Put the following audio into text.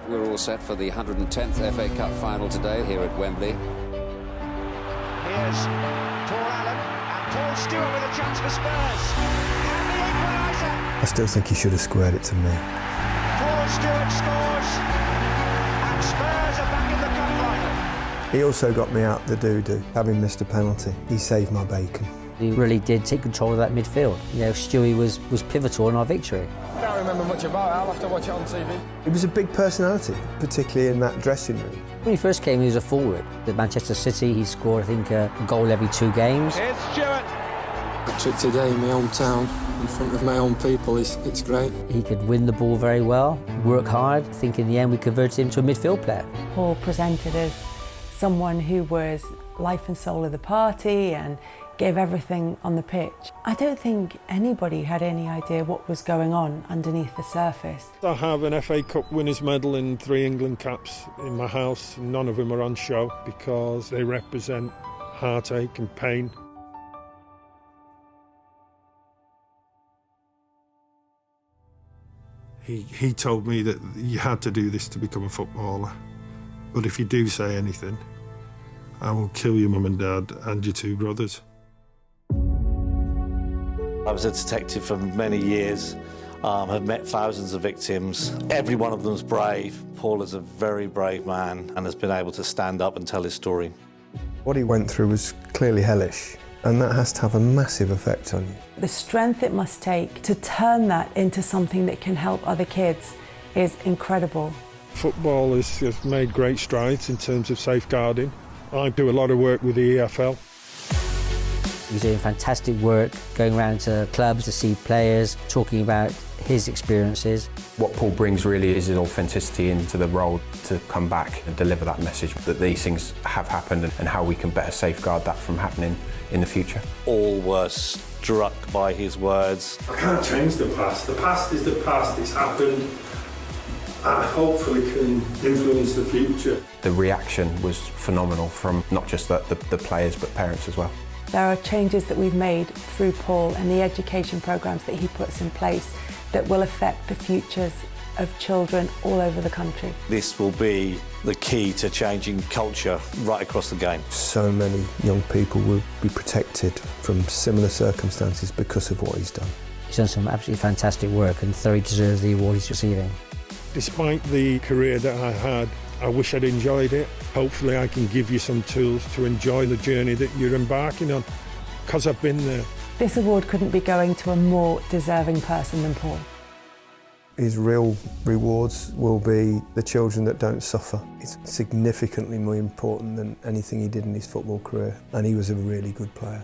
we're all set for the 110th FA Cup final today here at Wembley. Here's Paul Allen and Paul Stewart with a chance for Spurs. And the equaliser. I still think he should have squared it to me. Paul Stewart scores. And Spurs are back in the cup final. He also got me out the doo-doo, having missed a penalty. He saved my bacon. He really did take control of that midfield. You know, Stewie was pivotal in our victory. I can't remember much about it. I'll have to watch it on TV. He was a big personality, particularly in that dressing room. When he first came, he was a forward. At Manchester City, he scored, I think, a goal every 2 games. Here's Stewart. Patrick today in my own town, in front of my own people, it's great. He could win the ball very well, work hard. I think in the end we converted him to a midfield player. Paul presented as someone who was life and soul of the party and gave everything on the pitch. I don't think anybody had any idea what was going on underneath the surface. I have an FA Cup winners' medal and 3 England caps in my house. None of them are on show because they represent heartache and pain. He told me that you had to do this to become a footballer. But if you do say anything, I will kill your mum and dad and your 2 brothers. I was a detective for many years, have met thousands of victims. Every one of them's brave. Paul is a very brave man and has been able to stand up and tell his story. What he went through was clearly hellish, and that has to have a massive effect on you. The strength it must take to turn that into something that can help other kids is incredible. Football has made great strides in terms of safeguarding. I do a lot of work with the EFL. He was doing fantastic work, going around to clubs to see players, talking about his experiences. What Paul brings really is his authenticity into the role to come back and deliver that message that these things have happened and how we can better safeguard that from happening in the future. All were struck by his words. I can't change the past. The past is the past. It's happened. I hopefully can influence the future. The reaction was phenomenal from not just the players but parents as well. There are changes that we've made through Paul and the education programmes that he puts in place that will affect the futures of children all over the country. This will be the key to changing culture right across the game. So many young people will be protected from similar circumstances because of what he's done. He's done some absolutely fantastic work and thoroughly deserves the award he's receiving. Despite the career that I had, I wish I'd enjoyed it. Hopefully I can give you some tools to enjoy the journey that you're embarking on, because I've been there. This award couldn't be going to a more deserving person than Paul. His real rewards will be the children that don't suffer. It's significantly more important than anything he did in his football career, and he was a really good player.